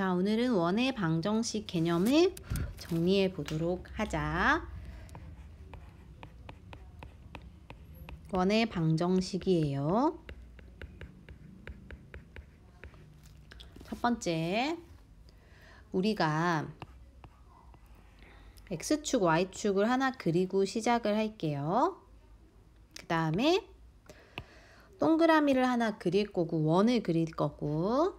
자, 오늘은 원의 방정식 개념을 정리해 보도록 하자. 원의 방정식이에요. 첫 번째, 우리가 X축, Y축을 하나 그리고 시작을 할게요. 그 다음에 동그라미를 하나 그릴 거고, 원을 그릴 거고,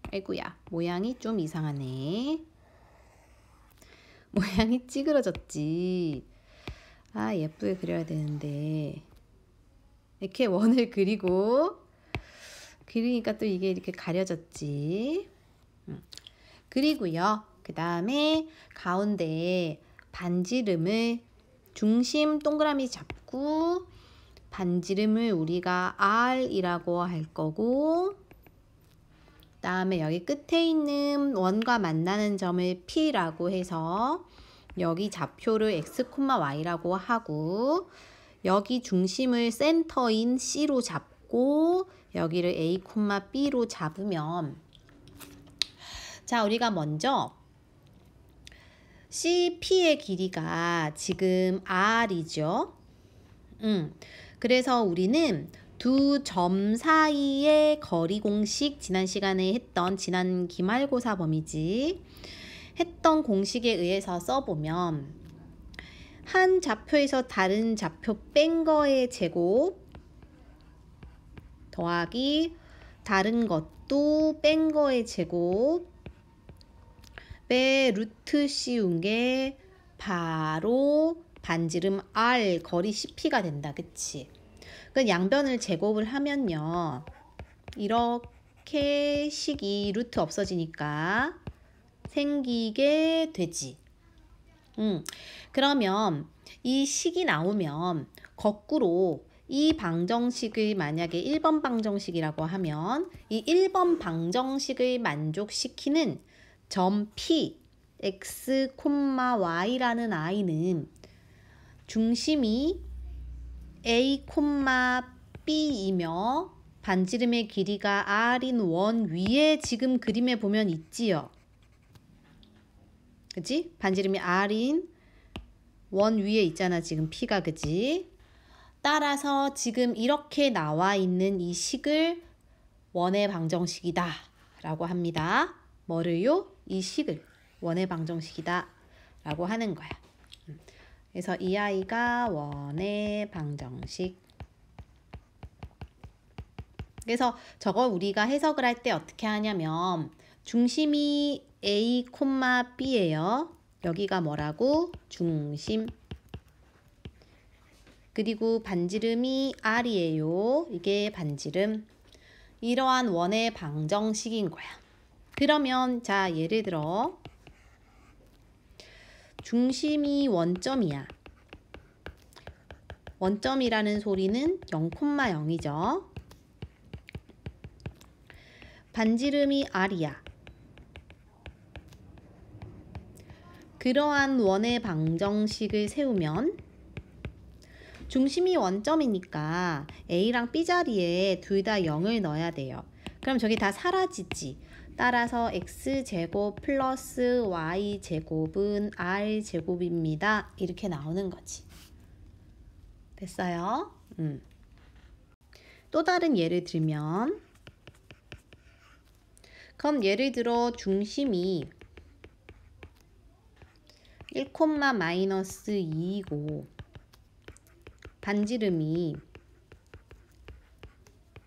아이고야, 모양이 좀 이상하네. 모양이 찌그러졌지. 아, 예쁘게 그려야 되는데. 이렇게 원을 그리니까 또 이게 이렇게 가려졌지. 그리고요, 그 다음에 가운데에 반지름을 중심 동그라미 잡고 반지름을 우리가 R이라고 할 거고, 그 다음에 여기 끝에 있는 원과 만나는 점을 P라고 해서 여기 좌표를 X, Y라고 하고, 여기 중심을 센터인 C로 잡고 여기를 A, B로 잡으면, 자, 우리가 먼저 CP의 길이가 지금 R이죠. 그래서 우리는 두 점 사이의 거리 공식, 지난 시간에 했던, 지난 기말고사 범위지 했던 공식에 의해서 써보면, 한 좌표에서 다른 좌표 뺀 거의 제곱 더하기 다른 것도 뺀 거의 제곱 배 루트 씌운 게 바로 반지름 R, 거리 CP가 된다. 그치? 그 양변을 제곱을 하면요, 이렇게 식이 루트 없어지니까 생기게 되지. 그러면 이 식이 나오면 거꾸로 이 방정식을 만약에 1번 방정식이라고 하면 이 1번 방정식을 만족시키는 점 P, X, Y라는 I는 중심이 A, B이며 반지름의 길이가 R인 원 위에 지금 그림에 보면 있지요. 그치? 반지름이 R인 원 위에 있잖아, 지금 P가. 그치? 따라서 지금 이렇게 나와 있는 이 식을 원의 방정식이다 라고 합니다. 뭐를요? 이 식을 원의 방정식이다 라고 하는 거야. 그래서 이 아이가 원의 방정식. 그래서 저걸 우리가 해석을 할 때 어떻게 하냐면, 중심이 A, B예요. 여기가 뭐라고? 중심. 그리고 반지름이 R이에요. 이게 반지름. 이러한 원의 방정식인 거야. 그러면 자, 예를 들어 중심이 원점이야. 원점이라는 소리는 0,0이죠. 반지름이 R이야. 그러한 원의 방정식을 세우면 중심이 원점이니까 A랑 B 자리에 둘 다 0을 넣어야 돼요. 그럼 저기 다 사라지지. 따라서 X제곱 플러스 Y제곱은 R제곱입니다. 이렇게 나오는 거지. 됐어요? 또 다른 예를 들면, 그럼 예를 들어 중심이 1,-2이고 반지름이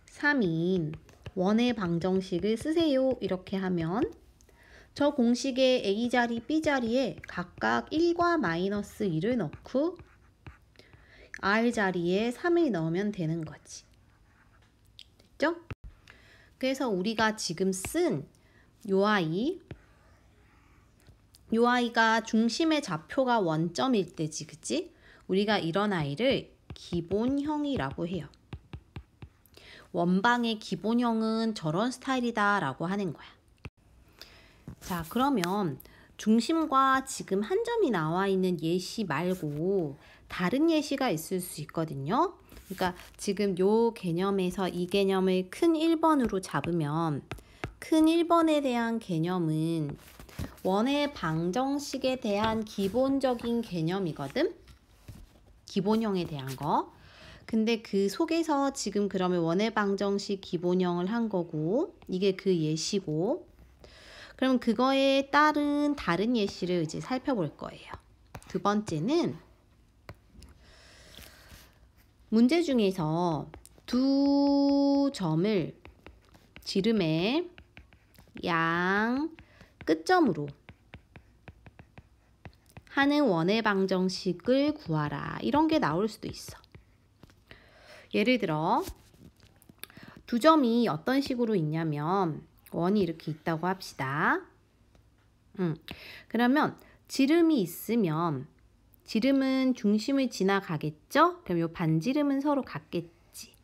3인 원의 방정식을 쓰세요. 이렇게 하면 저 공식의 A 자리, B 자리에 각각 1과 -1을 넣고 R 자리에 3을 넣으면 되는 거지. 됐죠? 그래서 우리가 지금 쓴 요 아이가 중심의 좌표가 원점일 때지, 그치? 우리가 이런 아이를 기본형이라고 해요. 원방의 기본형은 저런 스타일이다 라고 하는 거야. 자, 그러면 중심과 지금 한 점이 나와 있는 예시 말고 다른 예시가 있을 수 있거든요. 그러니까 지금 요 개념에서 이 개념을 큰 1번으로 잡으면 큰 1번에 대한 개념은 원의 방정식에 대한 기본적인 개념이거든. 기본형에 대한 거. 근데 그 속에서 지금 그러면 원의 방정식 기본형을 한 거고 이게 그 예시고 그럼 그거에 따른 다른 예시를 이제 살펴볼 거예요. 두 번째는 문제 중에서 두 점을 지름의 양 끝점으로 하는 원의 방정식을 구하라. 이런 게 나올 수도 있어. 예를 들어 두 점이 어떤 식으로 있냐면 원이 이렇게 있다고 합시다. 그러면 지름이 있으면 지름은 중심을 지나가겠죠? 그럼 요 반지름은 서로 같겠지.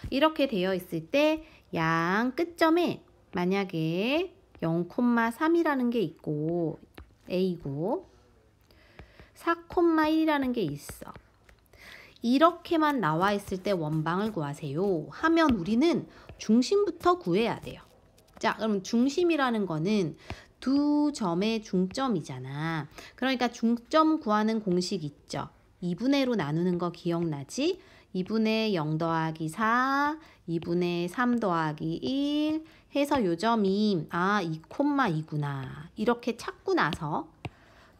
이렇게 되어 있을 때 양 끝점에 만약에 0,3이라는 게 있고 A고 4,1이라는 게 있어. 이렇게만 나와 있을 때 원방을 구하세요 하면 우리는 중심부터 구해야 돼요. 자, 그럼 중심이라는 거는 두 점의 중점이잖아. 그러니까 중점 구하는 공식 있죠. 2분의로 나누는 거 기억나지? 2분의 0 더하기 4, 2분의 3 더하기 1 해서 요 점이 2,2구나. 이렇게 찾고 나서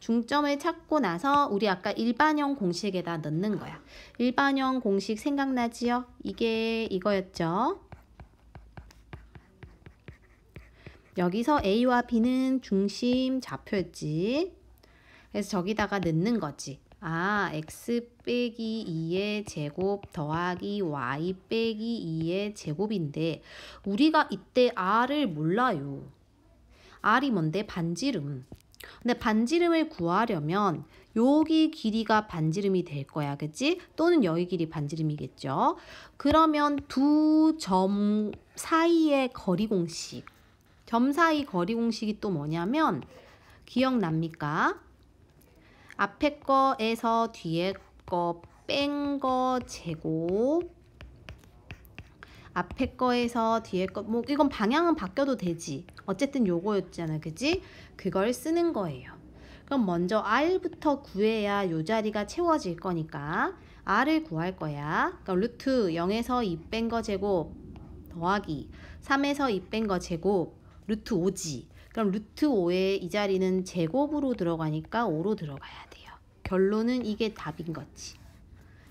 중점을 찾고 나서 우리 아까 일반형 공식에다 넣는 거야. 일반형 공식 생각나지요? 이게 이거였죠. 여기서 A와 B는 중심 좌표였지. 그래서 저기다가 넣는 거지. x 빼기 2의 제곱 더하기 y 빼기 2의 제곱인데 우리가 이때 r을 몰라요. r이 뭔데? 반지름. 근데 반지름을 구하려면 여기 길이가 반지름이 될 거야. 그치? 또는 여기 길이 반지름이겠죠. 그러면 두 점 사이의 거리 공식. 점 사이 거리 공식이 또 뭐냐면 기억납니까? 앞에 거에서 뒤에 거 뺀 거 제곱 앞에 거에서 뒤에 거 뭐 이건 방향은 바뀌어도 되지. 어쨌든 요거였잖아. 그지? 그걸 쓰는 거예요. 그럼 먼저 r부터 구해야 요 자리가 채워질 거니까 r을 구할 거야. 그러니까 루트 0에서 2 뺀 거 제곱 더하기 3에서 2 뺀 거 제곱 루트 5지. 그럼 루트 5에 이 자리는 제곱으로 들어가니까 5로 들어가야 돼요. 결론은 이게 답인 거지.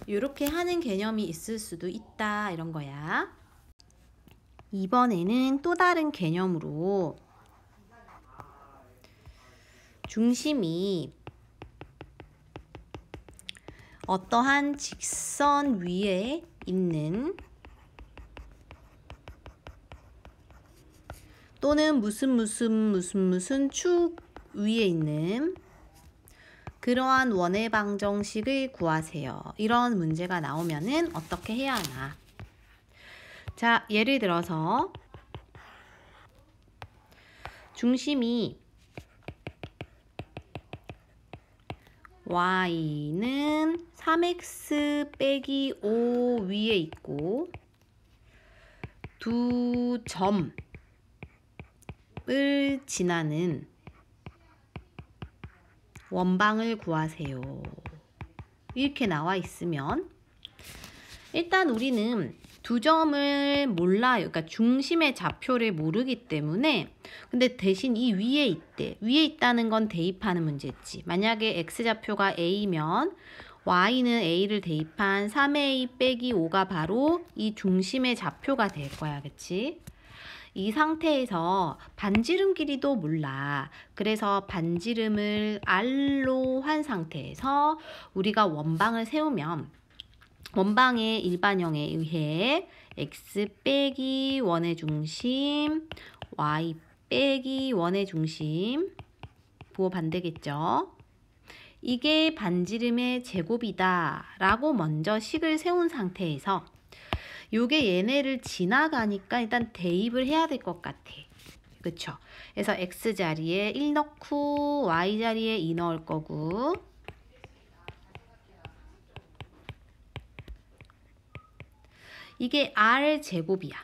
이렇게 하는 개념이 있을 수도 있다 이런 거야. 이번에는 또 다른 개념으로 중심이 어떠한 직선 위에 있는 또는 무슨 축 위에 있는 그러한 원의 방정식을 구하세요. 이런 문제가 나오면은 어떻게 해야 하나? 자, 예를 들어서 중심이 y는 3x 빼기 5 위에 있고 두 점을 지나는 원방을 구하세요. 이렇게 나와 있으면 일단 우리는 두 점을 몰라요. 그러니까 중심의 좌표를 모르기 때문에 근데 대신 이 위에 있대. 위에 있다는 건 대입하는 문제지. 만약에 x좌표가 a면 y는 a를 대입한 3a 빼기 5가 바로 이 중심의 좌표가 될 거야. 그치? 이 상태에서 반지름 길이도 몰라. 그래서 반지름을 r로 한 상태에서 우리가 원방을 세우면 원방의 일반형에 의해 x 빼기 1의 중심, y 빼기 1의 중심 부호 반대겠죠. 이게 반지름의 제곱이다 라고 먼저 식을 세운 상태에서 요게 얘네를 지나가니까 일단 대입을 해야 될 것 같아. 그쵸? 그래서 x자리에 1 넣고 y자리에 2 넣을 거고 이게 R제곱이야.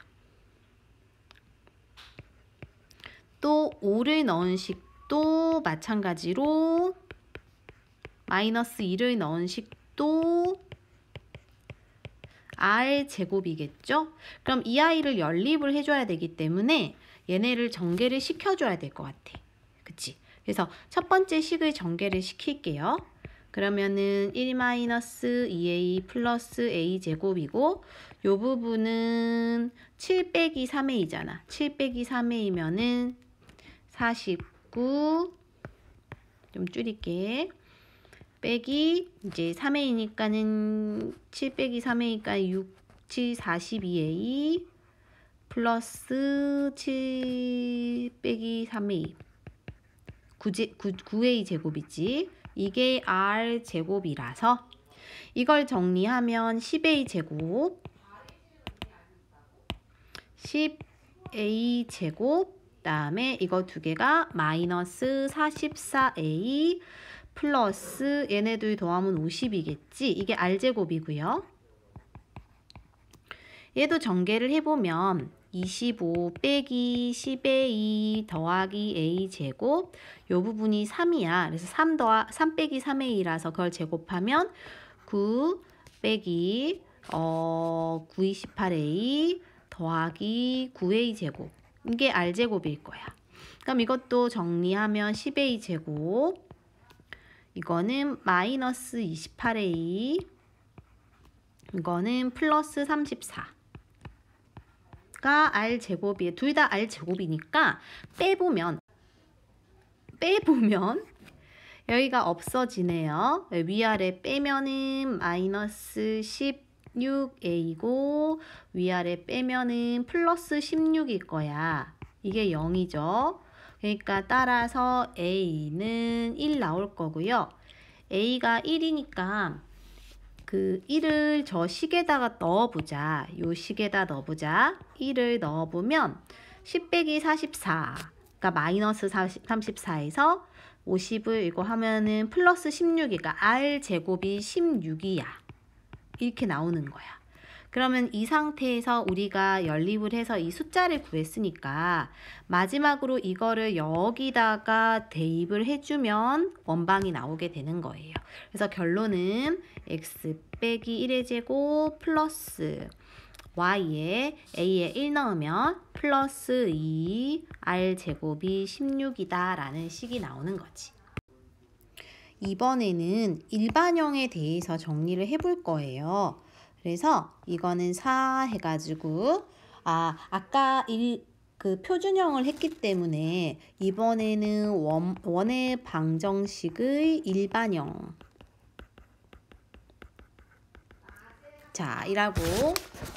또 5를 넣은 식도 마찬가지로 마이너스 2를 넣은 식도 R제곱이겠죠? 그럼 이 아이를 연립을 해줘야 되기 때문에 얘네를 전개를 시켜줘야 될 것 같아. 그치? 그래서 첫 번째 식을 전개를 시킬게요. 그러면은 1-2a 플러스 a제곱이고 요 부분은 7 빼기 3a잖아. 7 빼기 3a면은 49 좀 줄일게. 빼기 이제 3a니까는 7 빼기 3a니까 6, 7, 42a 플러스 7 빼기 3a 9a 제곱이지. 이게 r 제곱이라서 이걸 정리하면 10a 제곱 10a 제곱 다음에 이거 두 개가 마이너스 44a 플러스 얘네들 더하면 50이겠지. 이게 r제곱이고요. 얘도 전개를 해보면 25 빼기 10a 더하기 a제곱 요 부분이 3이야. 그래서 3 빼기 3a라서 그걸 제곱하면 9 빼기 928a 더하기 9a 제곱 이게 r제곱일 거야. 그럼 이것도 정리하면 10a 제곱 이거는 마이너스 28a 이거는 플러스 34가 r제곱이에요. 둘 다 r제곱이니까 빼보면 여기가 없어지네요. 위아래 빼면은 마이너스 16a고 위아래 빼면은 플러스 16일 거야. 이게 0이죠. 그러니까 따라서 a는 1 나올 거고요. a가 1이니까 그 1을 저 식에다가 넣어보자. 요 식에다 넣어보자. 1을 넣어보면 10 빼기 44가 마이너스 34에서 50을 이거 하면은 플러스 16이니까 r제곱이 16이야. 이렇게 나오는 거야. 그러면 이 상태에서 우리가 연립을 해서 이 숫자를 구했으니까 마지막으로 이거를 여기다가 대입을 해주면 원방이 나오게 되는 거예요. 그래서 결론은 x 빼기 1의 제곱 플러스 y에 a에 1 넣으면 플러스 2 r제곱이 16이다 라는 식이 나오는 거지. 이번에는 일반형에 대해서 정리를 해볼 거예요. 그래서 이거는 4 해가지고 아까 그 표준형을 했기 때문에 이번에는 원의 방정식의 일반형 자 이라고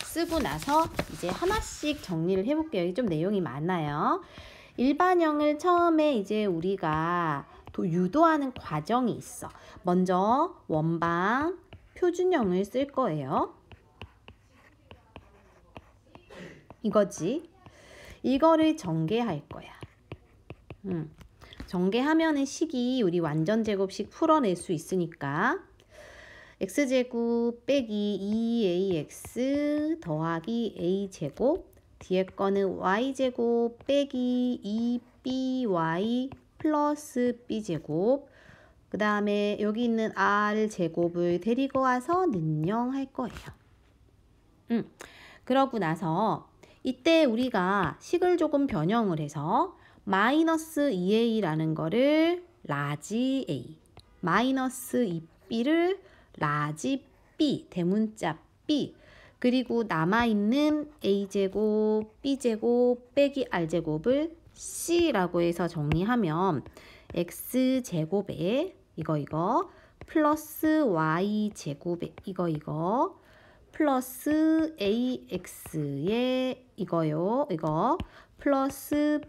쓰고 나서 이제 하나씩 정리를 해볼게요. 여기 좀 내용이 많아요. 일반형을 처음에 이제 우리가 유도하는 과정이 있어. 먼저 원방 표준형을 쓸 거예요. 이거지. 이거를 전개할 거야. 전개하면은 식이 우리 완전제곱식 풀어낼 수 있으니까 x제곱 빼기 2ax 더하기 a제곱 뒤에 거는 y제곱 빼기 2by 플러스 b제곱 그 다음에 여기 있는 r제곱을 데리고 와서 능령할 거예요. 그러고 나서 이때 우리가 식을 조금 변형을 해서 마이너스 2a라는 거를 라지 a 마이너스 2b를 라지 b 대문자 b 그리고 남아있는 a제곱 b제곱 빼기 r제곱을 c라고 해서 정리하면 x제곱에 이거 플러스 y제곱에 이거 플러스 ax에 이거 플러스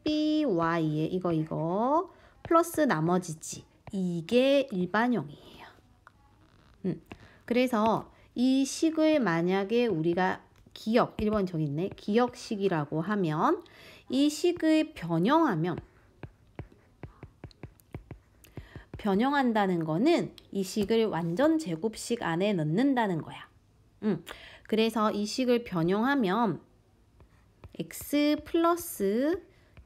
by에 이거 플러스 나머지지 이게 일반형이에요. 그래서 이 식을 만약에 우리가 1번 저기 있네. 기억식이라고 하면 이 식을 변형하면 변형한다는 거는 이 식을 완전 제곱식 안에 넣는다는 거야. 그래서 이 식을 변형하면 x 플러스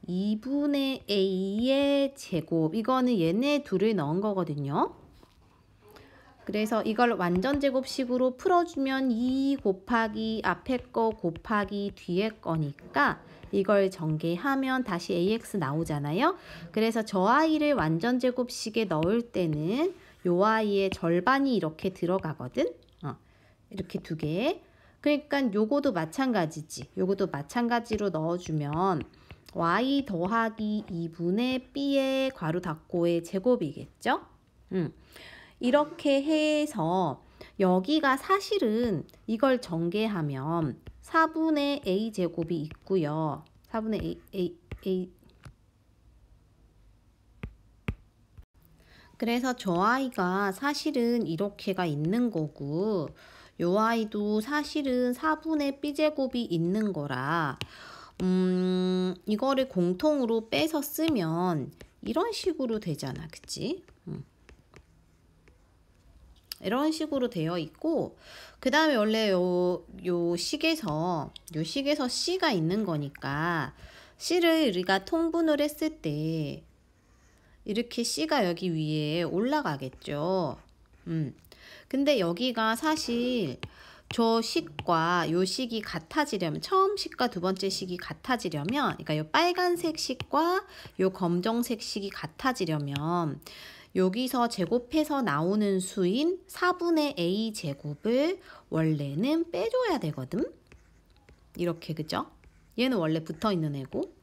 2분의 a의 제곱, 이거는 얘네 둘을 넣은 거거든요. 그래서 이걸 완전 제곱식으로 풀어주면 2 곱하기 앞에 거 곱하기 뒤에 거니까 이걸 전개하면 다시 ax 나오잖아요. 그래서 저 아이를 완전 제곱식에 넣을 때는 요 아이의 절반이 이렇게 들어가거든. 이렇게 두 개. 그러니까 요거도 마찬가지지. 요거도 마찬가지로 넣어주면 y 더하기 2분의 b의 괄호 닫고의 제곱이겠죠. 이렇게 해서 여기가 사실은 이걸 전개하면 4분의 a 제곱이 있고요. 4분의 a 그래서 저 아이가 사실은 이렇게가 있는 거고 요 아이도 사실은 4분의 b제곱이 있는 거라 이거를 공통으로 빼서 쓰면 이런 식으로 되잖아. 그치? 이런 식으로 되어 있고 그 다음에 원래 요 식에서 C가 있는 거니까 C를 우리가 통분을 했을 때 이렇게 C가 여기 위에 올라가겠죠. 근데 여기가 사실 저 식과 요 식이 같아지려면 처음 식과 두 번째 식이 같아지려면 그러니까 요 빨간색 식과 요 검정색 식이 같아지려면 여기서 제곱해서 나오는 수인 4분의 a 제곱을 원래는 빼줘야 되거든. 이렇게 그죠? 얘는 원래 붙어있는 애고.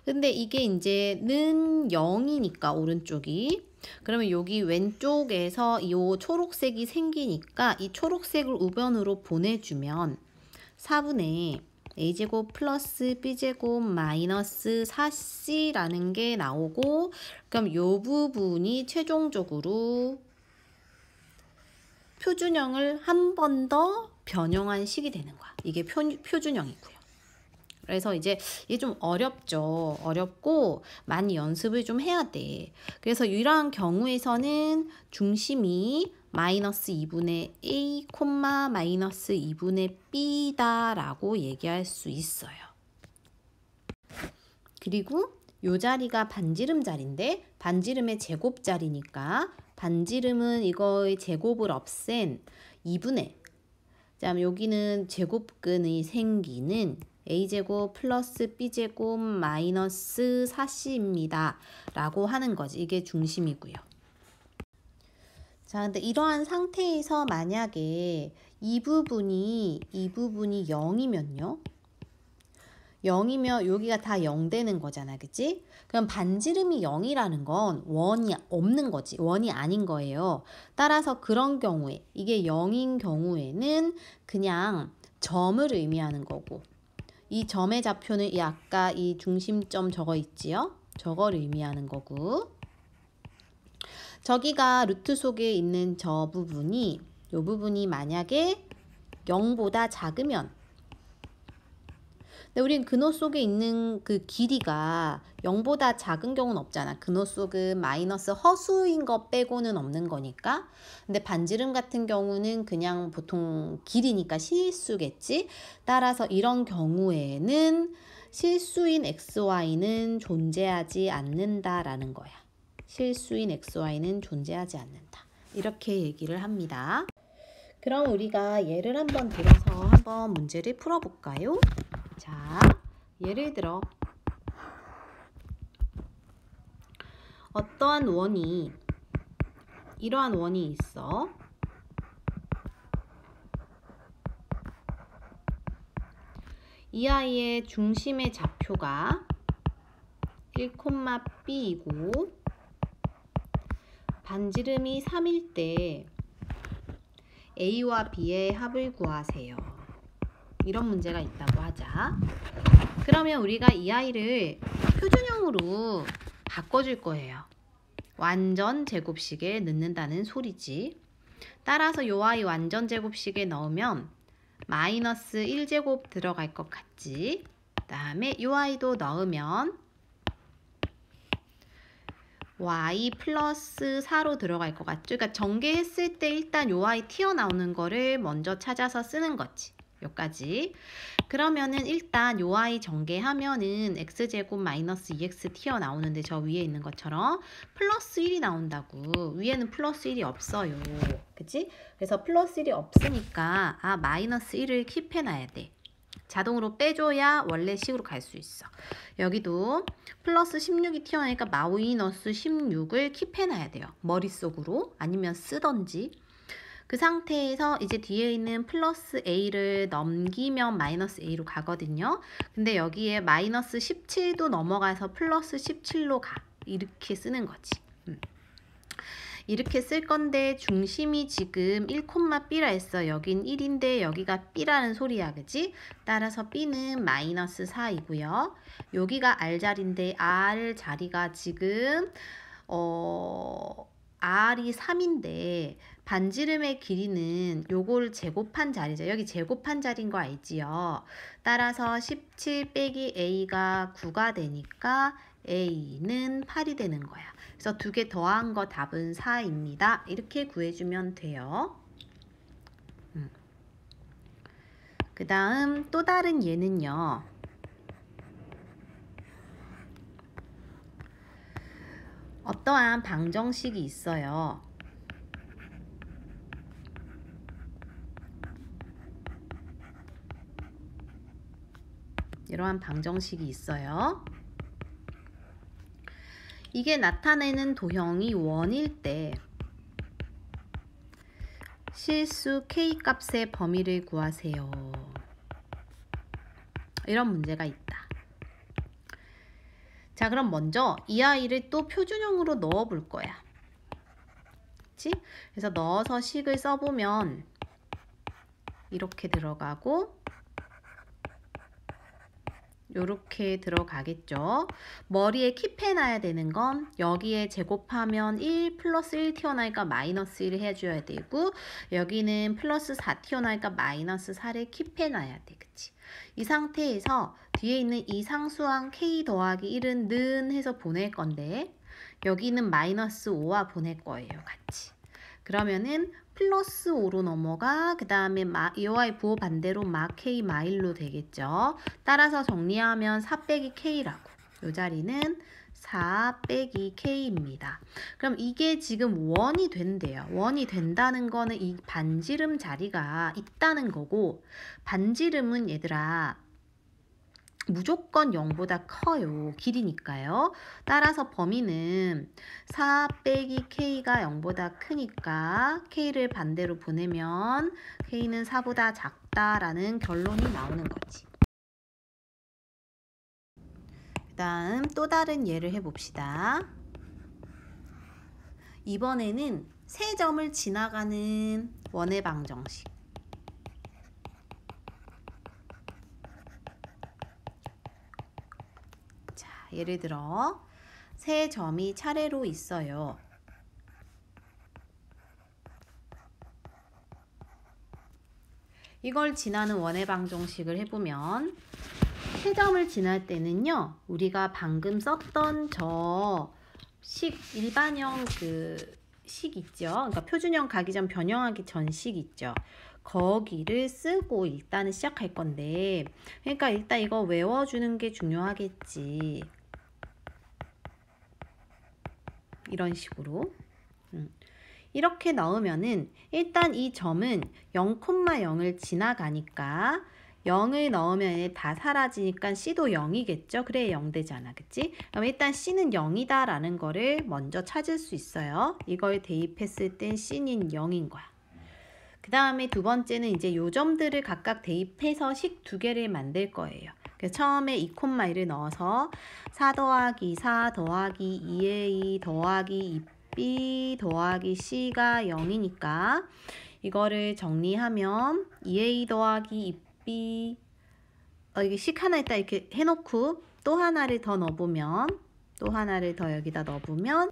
근데 이게 이제는 0이니까 오른쪽이. 그러면 여기 왼쪽에서 이 초록색이 생기니까 이 초록색을 우변으로 보내주면 4분의 a제곱 플러스 b제곱 마이너스 4c라는 게 나오고 그럼 이 부분이 최종적으로 표준형을 한 번 더 변형한 식이 되는 거야. 이게 표준형이고요. 그래서 이제 이게 좀 어렵죠. 어렵고 많이 연습을 좀 해야 돼. 그래서 이러한 경우에서는 중심이 마이너스 2분의 a, 마이너스 2분의 b다 라고 얘기할 수 있어요. 그리고 요 자리가 반지름 자리인데 반지름의 제곱 자리니까 반지름은 이거의 제곱을 없앤 2분의 자, 여기는 제곱근이 생기는 a제곱 플러스 b제곱 마이너스 4c입니다. 라고 하는 거지. 이게 중심이고요. 자, 근데 이러한 상태에서 만약에 이 부분이 0이면요. 0이면 여기가 다 0 되는 거잖아. 그치? 그럼 반지름이 0이라는 건 원이 없는 거지. 원이 아닌 거예요. 따라서 그런 경우에 이게 0인 경우에는 그냥 점을 의미하는 거고 이 점의 좌표는 이 아까 이 중심점 저거 있지요? 저걸 의미하는 거고 저기가 루트 속에 있는 저 부분이 이 부분이 만약에 0보다 작으면 근데 우린 근호 속에 있는 그 길이가 0보다 작은 경우는 없잖아. 근호 속은 마이너스 허수인 거 빼고는 없는 거니까. 근데 반지름 같은 경우는 그냥 보통 길이니까 실수겠지. 따라서 이런 경우에는 실수인 xy는 존재하지 않는다라는 거야. 실수인 xy는 존재하지 않는다. 이렇게 얘기를 합니다. 그럼 우리가 예를 한번 들어서 한번 문제를 풀어볼까요? 자, 예를 들어 어떠한 원이 이러한 원이 있어. 이 아이의 중심의 좌표가 1,b이고 반지름이 3일 때 A와 B의 합을 구하세요. 이런 문제가 있다고 하자. 그러면 우리가 이 아이를 표준형으로 바꿔줄 거예요. 완전 제곱식에 넣는다는 소리지. 따라서 이 아이 완전 제곱식에 넣으면 마이너스 1제곱 들어갈 것 같지. 그 다음에 이 아이도 넣으면 y 플러스 4로 들어갈 것 같죠? 그러니까 전개했을 때 일단 요 y 튀어나오는 거를 먼저 찾아서 쓰는 거지. 여기까지. 그러면은 일단 요 y 전개하면은 x제곱 마이너스 2x 튀어나오는데 저 위에 있는 것처럼 플러스 1이 나온다고. 위에는 플러스 1이 없어요. 그치? 그래서 플러스 1이 없으니까 마이너스 1을 킵해놔야 돼. 자동으로 빼줘야 원래 식으로 갈 수 있어. 여기도 플러스 16이 튀어나오니까 마이너스 16을 킵해놔야 돼요. 머릿속으로 아니면 쓰던지. 그 상태에서 이제 뒤에 있는 플러스 a를 넘기면 마이너스 a로 가거든요. 근데 여기에 마이너스 17도 넘어가서 플러스 17로 가. 이렇게 쓰는 거지. 이렇게 쓸 건데 중심이 지금 1,b라 했어. 여긴 1인데 여기가 b라는 소리야. 그지? 따라서 b는 마이너스 4이고요. 여기가 r 자리인데 r 자리가 지금 r이 3인데 반지름의 길이는 요걸 제곱한 자리죠. 여기 제곱한 자리인 거 알지요? 따라서 17 빼기 a가 9가 되니까 a는 8이 되는 거야. 그래서 두 개 더한 거 답은 4입니다. 이렇게 구해주면 돼요. 그 다음 또 다른 예는요. 어떠한 방정식이 있어요. 이러한 방정식이 있어요. 이게 나타내는 도형이 원일 때 실수 k 값의 범위를 구하세요. 이런 문제가 있다. 자, 그럼 먼저 이 아이를 또 표준형으로 넣어 볼 거야. 그치? 그래서 넣어서 식을 써보면 이렇게 들어가고 요렇게 들어가겠죠. 머리에 킵해놔야 되는 건 여기에 제곱하면 1 플러스 1 튀어나오니까 마이너스 1을 해줘야 되고 여기는 플러스 4 튀어나오니까 마이너스 4를 킵해놔야 돼. 그치? 이 상태에서 뒤에 있는 이 상수항 k 더하기 1은 는 해서 보낼 건데 여기는 마이너스 5와 보낼 거예요. 같이. 그러면은 플러스 5로 넘어가 그 다음에 이와의 부호 반대로 k 마일로 되겠죠. 따라서 정리하면 4 빼기 k라고. 이 자리는 4 빼기 k입니다. 그럼 이게 지금 원이 된대요. 원이 된다는 거는 이 반지름 자리가 있다는 거고 반지름은 얘들아 무조건 0보다 커요. 길이니까요. 따라서 범위는 4 빼기 k가 0보다 크니까 k를 반대로 보내면 k는 4보다 작다라는 결론이 나오는 거지. 그 다음 또 다른 예를 해봅시다. 이번에는 세 점을 지나가는 원의 방정식. 예를 들어 세 점이 차례로 있어요. 이걸 지나는 원의 방정식을 해보면 세 점을 지날 때는요. 우리가 방금 썼던 저 일반형 식 있죠. 그러니까 표준형 가기 전 변형하기 전 식 있죠. 거기를 쓰고 일단은 시작할 건데 그러니까 일단 이거 외워주는 게 중요하겠지. 이런 식으로 이렇게 넣으면은 일단 이 점은 0,0을 지나가니까 0을 넣으면 다 사라지니까 C도 0이겠죠. 그래 0 되잖아. 그치? 그럼 일단 C는 0이다 라는 거를 먼저 찾을 수 있어요. 이걸 대입했을 땐 C는 0인 거야. 그 다음에 두 번째는 이제 요 점들을 각각 대입해서 식 두 개를 만들 거예요. 그래서 처음에 2,1을 넣어서 4 더하기 4 더하기 2a 더하기 2b 더하기 c가 0이니까 이거를 정리하면 2a 더하기 2b 이게 식 하나 있다 이렇게 해놓고 또 하나를 더 넣어보면 또 하나를 더 여기다 넣어보면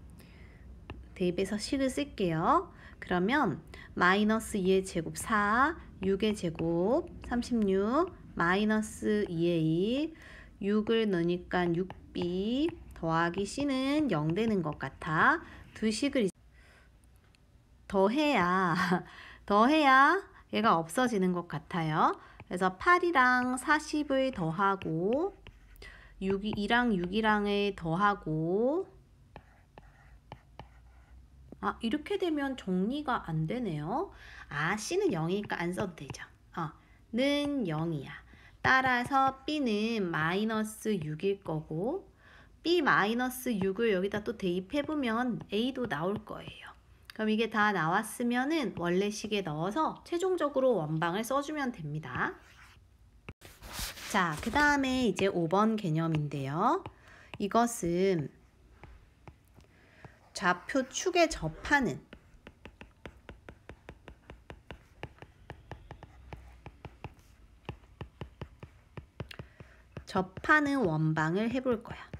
대입해서 식을 쓸게요. 그러면 마이너스 2의 제곱 4, 6의 제곱 36, 마이너스 2a 6을 넣으니까 6b 더하기 C는 0 되는 것 같아. 두 식을 더해야 얘가 없어지는 것 같아요. 그래서 8이랑 40을 더하고 2랑 6이랑을 더하고 이렇게 되면 정리가 안 되네요. C는 0이니까 안 써도 되죠. 는 0이야. 따라서 B는 마이너스 6일 거고 B 마이너스 6을 여기다 또 대입해보면 A도 나올 거예요. 그럼 이게 다 나왔으면은 원래 식에 넣어서 최종적으로 원방을 써주면 됩니다. 자, 그 다음에 이제 5번 개념인데요. 이것은 좌표 축에 접하는 원방을 해볼 거야.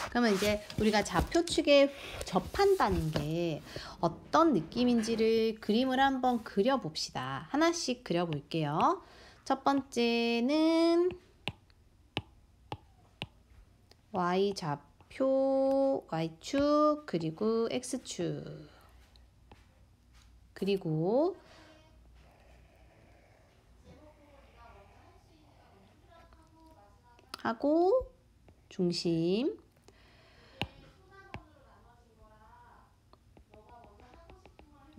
그러면 이제 우리가 좌표축에 접한다는 게 어떤 느낌인지를 그림을 한번 그려봅시다. 하나씩 그려볼게요. 첫 번째는 Y좌표, Y축, 그리고 X축. 그리고 하고 중심.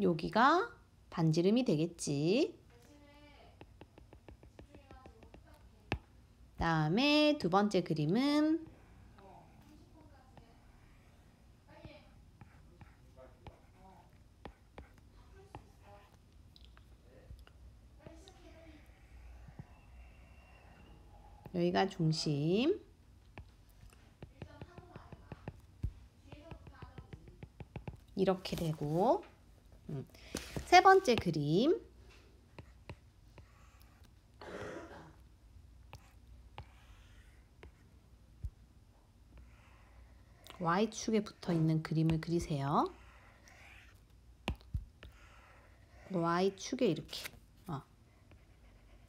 여기가 반지름이 되겠지. 다음에 두 번째 그림은 여기가 중심. 이렇게 되고 세 번째 그림 Y축에 붙어 있는 그림을 그리세요. Y축에 이렇게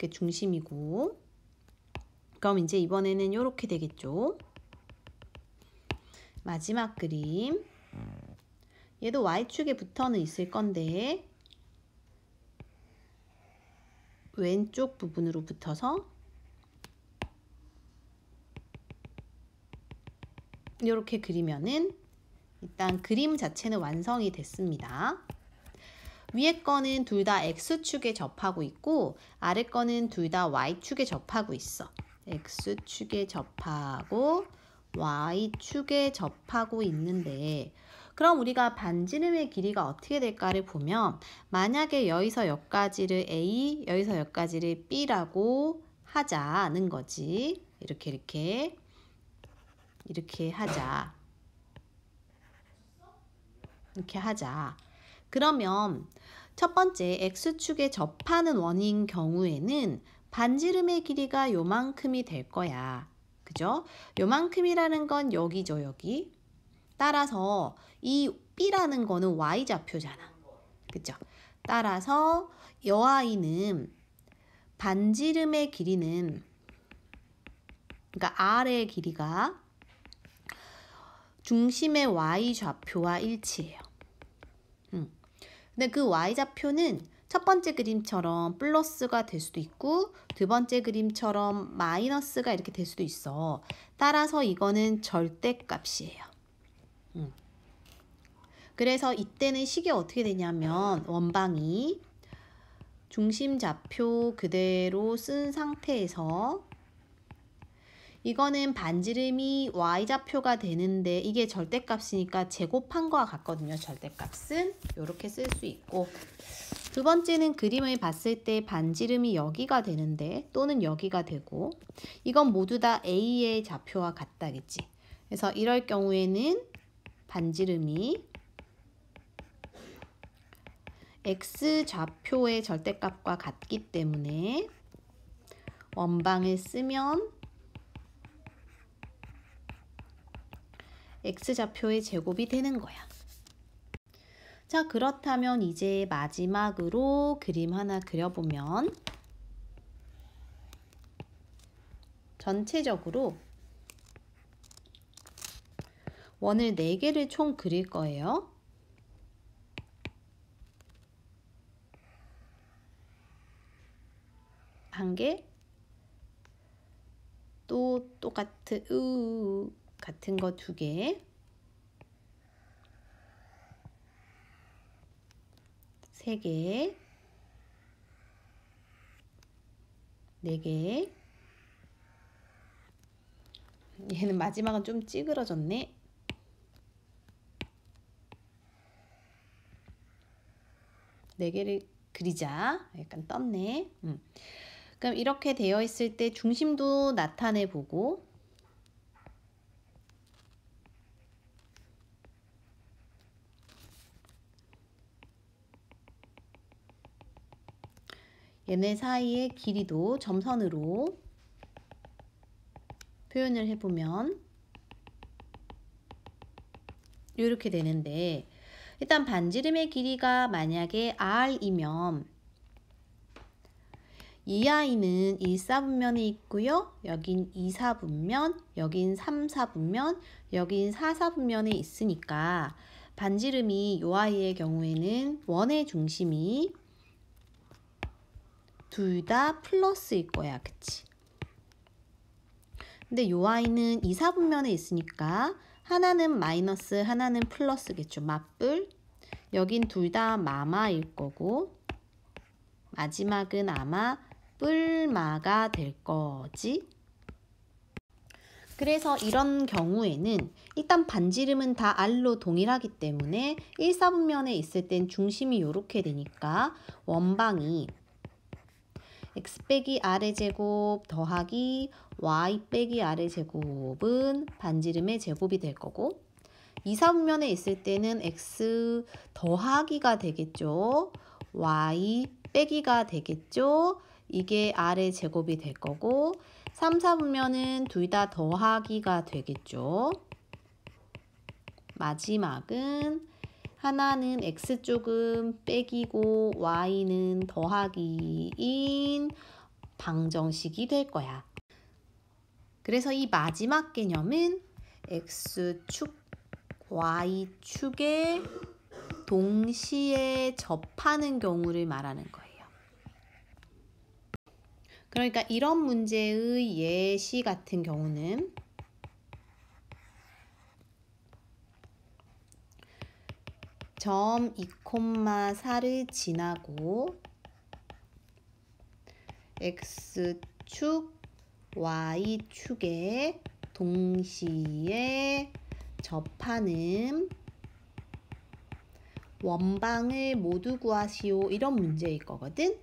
중심이고 그럼 이제 이번에는 이렇게 되겠죠. 마지막 그림 얘도 Y축에 붙어는 있을 건데 왼쪽 부분으로 붙어서 이렇게 그리면은 일단 그림 자체는 완성이 됐습니다. 위에 거는 둘 다 X축에 접하고 있고 아래 거는 둘 다 Y축에 접하고 있어. X축에 접하고 Y축에 접하고 있는데 그럼 우리가 반지름의 길이가 어떻게 될까를 보면 만약에 여기서 여기까지를 A, 여기서 여기까지를 B라고 하자는 거지. 이렇게 하자. 이렇게 하자. 그러면 첫 번째 X축에 접하는 원인 경우에는 반지름의 길이가 요만큼이 될 거야. 그죠? 요만큼이라는 건 여기죠, 여기. 따라서 이 B라는 거는 Y좌표잖아. 그죠? 따라서 이 Y는 반지름의 길이는 그러니까 R의 길이가 중심의 Y좌표와 일치해요. 근데 그 Y좌표는 첫 번째 그림처럼 플러스가 될 수도 있고 두 번째 그림처럼 마이너스가 이렇게 될 수도 있어. 따라서 이거는 절대값이에요. 그래서 이때는 식이 어떻게 되냐면 원방이 중심 좌표 그대로 쓴 상태에서 이거는 반지름이 Y좌표가 되는데 이게 절대값이니까 제곱한 거와 같거든요. 절대값은 이렇게 쓸 수 있고 두 번째는 그림을 봤을 때 반지름이 여기가 되는데 또는 여기가 되고 이건 모두 다 A의 좌표와 같다겠지. 그래서 이럴 경우에는 반지름이 X좌표의 절대값과 같기 때문에 원방을 쓰면 X좌표의 제곱이 되는 거야. 자, 그렇다면 이제 마지막으로 그림 하나 그려보면 전체적으로 원을 4개를 총 그릴 거예요. 한 개, 또 똑같은 같은 거 2개, 3개, 4개. 얘는 마지막은 좀 찌그러졌네. 네 개를 그리자. 약간 떴네. 그럼 이렇게 되어 있을 때 중심도 나타내 보고, 얘네 사이의 길이도 점선으로 표현을 해보면 이렇게 되는데, 일단 반지름의 길이가 만약에 r이면 이 아이는 1사분면에 있고요. 여긴 2사분면, 여긴 3사분면, 여긴 4사분면에 있으니까 반지름이 이 아이의 경우에는 원의 중심이 둘 다 플러스일 거야. 그치? 근데 이 아이는 2사분면에 있으니까 하나는 마이너스, 하나는 플러스겠죠. 맞불. 여긴 둘 다 마마일 거고, 마지막은 아마 뿔마가 될 거지. 그래서 이런 경우에는 일단 반지름은 다 R로 동일하기 때문에 1사분면에 있을 땐 중심이 이렇게 되니까 원방이 x 빼기 r의 제곱 더하기 y 빼기 r의 제곱은 반지름의 제곱이 될 거고, 2사분면에 있을 때는 x 더하기가 되겠죠. y 빼기가 되겠죠. 이게 r의 제곱이 될 거고, 3, 4분면은 둘 다 더하기가 되겠죠. 마지막은 하나는 x쪽은 빼기고 y는 더하기인 방정식이 될 거야. 그래서 이 마지막 개념은 x축, y축에 동시에 접하는 경우를 말하는 거예요. 그러니까 이런 문제의 예시 같은 경우는 점 2,4를 지나고 x축, y축에 동시에 접하는 원방을 모두 구하시오, 이런 문제일 거거든.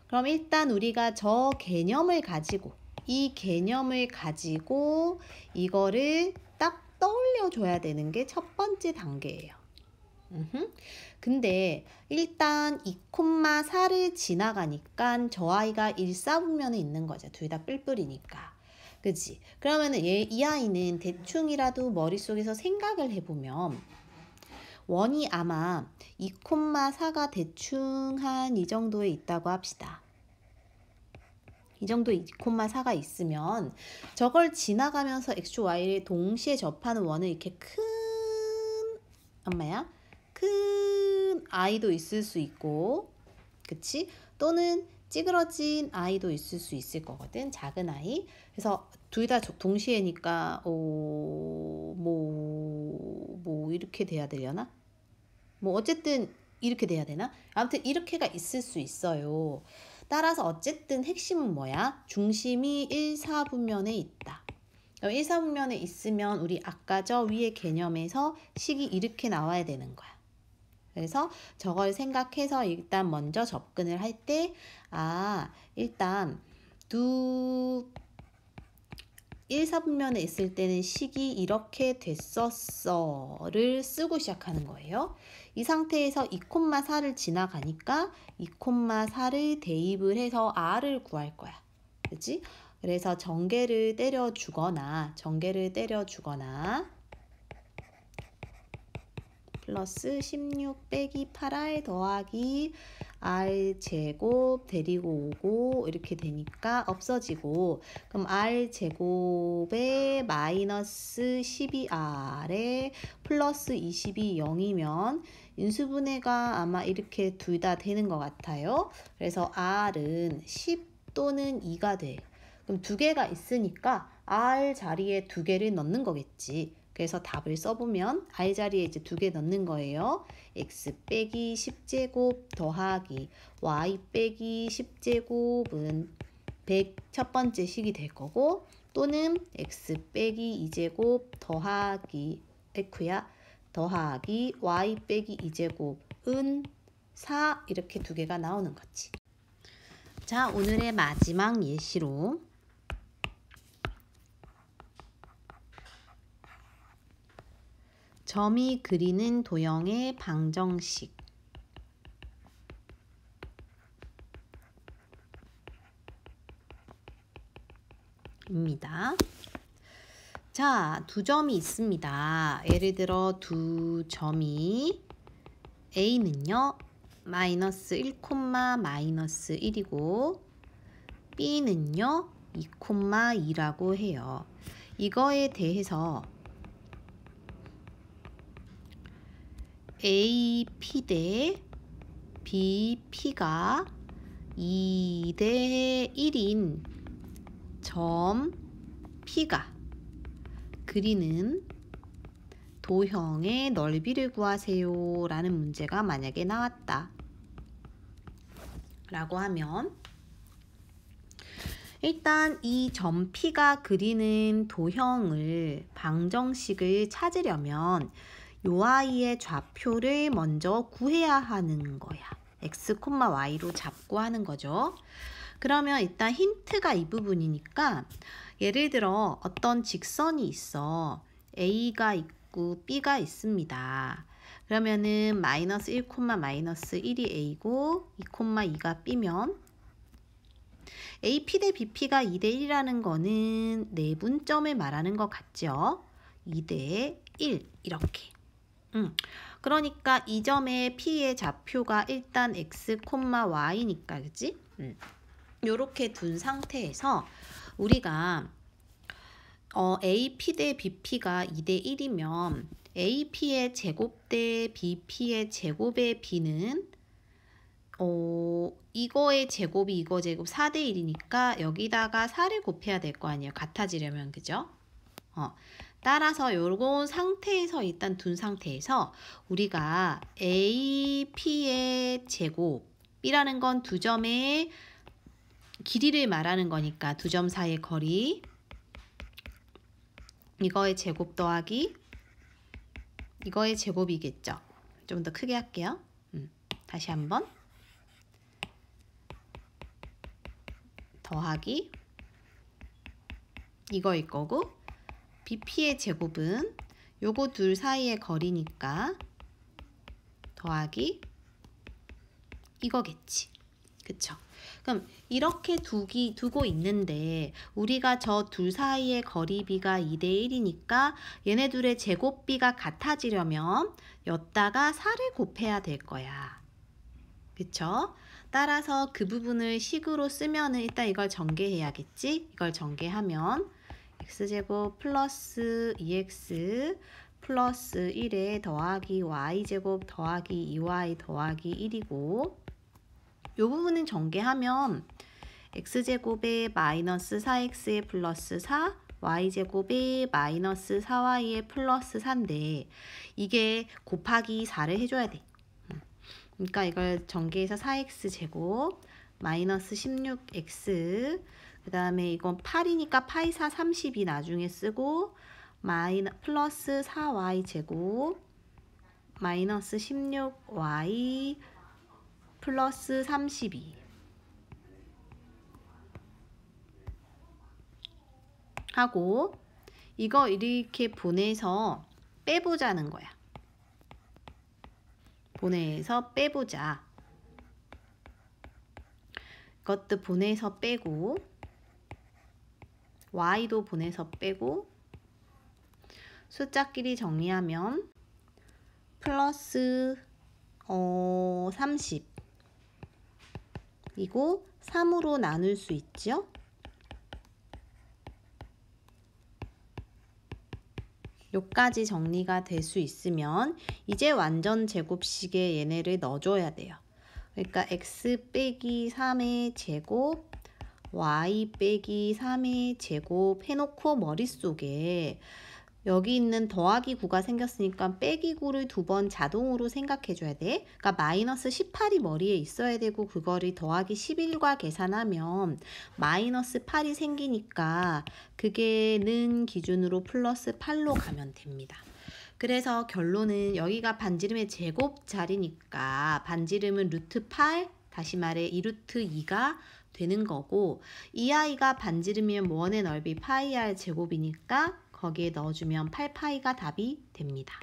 그럼 일단 우리가 저 개념을 가지고, 이 개념을 가지고 이거를 딱 떠올려 줘야 되는 게 첫 번째 단계예요. 근데 일단 2,4를 지나가니까 저 아이가 1사분면에 있는 거죠. 둘 다 뿔뿔이니까. 그치? 그러면은 이 아이는 대충이라도 머릿속에서 생각을 해보면 원이 아마 2,4가 대충 한 이 정도에 있다고 합시다. 이 정도 2,4가 있으면 저걸 지나가면서 x, y를 동시에 접하는 원은 이렇게 큰 i도 있을 수 있고, 그치? 또는 찌그러진 i도 있을 수 있을 거거든. 작은 i. 그래서 둘 다 동시에니까 뭐 이렇게 돼야 되려나? 뭐 어쨌든 이렇게 돼야 되나? 아무튼 이렇게가 있을 수 있어요. 따라서 어쨌든 핵심은 뭐야? 중심이 1사분면에 있다. 1사분면에 있으면 우리 아까 저 위의 개념에서 식이 이렇게 나와야 되는 거야. 그래서 저걸 생각해서 일단 먼저 접근을 할 때, 일단 1사분면에 있을 때는 식이 이렇게 됐었어를 쓰고 시작하는 거예요. 이 상태에서 2,4를 지나가니까 2,4를 대입을 해서 r을 구할 거야. 그치? 그래서 전개를 때려주거나 플러스 16 빼기 8r 더하기 r제곱 데리고 오고 이렇게 되니까 없어지고, 그럼 r제곱에 마이너스 12r에 플러스 20이 0이면 인수분해가 아마 이렇게 둘 다 되는 것 같아요. 그래서 r은 10 또는 2가 돼. 그럼 두 개가 있으니까 r 자리에 두 개를 넣는 거겠지. 그래서 답을 써보면 r 자리에 이제 두 개 넣는 거예요. x 빼기 10제곱 더하기 y 빼기 10제곱은 100 첫 번째 식이 될 거고, 또는 x 빼기 2제곱 더하기 더하기 y 빼기 2제곱은 4 이렇게 두 개가 나오는 거지. 자, 오늘의 마지막 예시로 점이 그리는 도형의 방정식. 입니다. 자, 두 점이 있습니다. 예를 들어 두 점이 A는요, 마이너스 1, 마이너스 1이고 B는요, 2, 2라고 해요. 이거에 대해서 AP 대 BP가 2 대 1인 점 P가 그리는 도형의 넓이를 구하세요 라는 문제가 만약에 나왔다 라고 하면, 일단 이 점 P가 그리는 도형을 방정식을 찾으려면 요 아이의 좌표를 먼저 구해야 하는 거야. x, y로 잡고 하는 거죠. 그러면 일단 힌트가 이 부분이니까, 예를 들어 어떤 직선이 있어. A가 있고 B가 있습니다. 그러면은 마이너스 1, 마이너스 1이 A고 2, 2가 B면 AP 대 BP가 2 대 1이라는 거는 내분점을 말하는 것 같죠? 2 대 1 이렇게. 그러니까 이 점의 P의 좌표가 일단 x, y니까 그치? 요렇게 둔 상태에서 우리가 AP 대 BP가 2 대 1이면 AP의 제곱 대 BP의 제곱의 B는 이거의 제곱이 이거 제곱 4 대 1이니까 여기다가 4를 곱해야 될 거 아니에요. 같아지려면, 그죠? 따라서 요런 상태에서 일단 둔 상태에서 우리가 AP의 제곱이라는 건 두 점의 길이를 말하는 거니까 두 점 사이의 거리, 이거의 제곱 더하기 이거의 제곱이겠죠. 좀 더 크게 할게요. 다시 한번 더하기 이거일 거고, BP의 제곱은 요거 둘 사이의 거리니까 더하기 이거겠지. 그쵸? 그럼 이렇게 두고 있는데 우리가 저 둘 사이의 거리비가 2 대 1이니까 얘네 둘의 제곱비가 같아지려면 여기다가 4를 곱해야 될 거야. 그쵸? 따라서 그 부분을 식으로 쓰면은 일단 이걸 전개해야겠지? 이걸 전개하면 x제곱 플러스 2x 플러스 1에 더하기 y제곱 더하기 2y 더하기 1이고, 요 부분은 전개하면 x제곱에 마이너스 4x에 플러스 4, y제곱에 마이너스 4y에 플러스 4인데 이게 곱하기 4를 해줘야 돼. 그러니까 이걸 전개해서 4x제곱 마이너스 16x, 그 다음에 이건 8이니까 파이 4 30이 나중에 쓰고 플러스 4y제곱 마이너스 16y 플러스 32 하고, 이거 이렇게 보내서 빼보자는 거야. 보내서 빼보자. 이것도 보내서 빼고 y도 보내서 빼고 숫자끼리 정리하면 플러스 30 이거 3으로 나눌 수 있죠? 요까지 정리가 될 수 있으면 이제 완전 제곱식에 얘네를 넣어줘야 돼요. 그러니까 x 빼기 3의 제곱, y 빼기 3의 제곱 해놓고 머릿속에 여기 있는 더하기 9가 생겼으니까 빼기 9를 2번 자동으로 생각해줘야 돼. 그러니까 마이너스 18이 머리에 있어야 되고 그거를 더하기 11과 계산하면 마이너스 8이 생기니까 그게는 기준으로 플러스 8로 가면 됩니다. 그래서 결론은 여기가 반지름의 제곱 자리니까 반지름은 루트 8, 다시 말해 2루트 2가 되는 거고 이 아이가 반지름이면 원의 넓이 파이 r 제곱이니까 거기에 넣어주면 8파이가 답이 됩니다.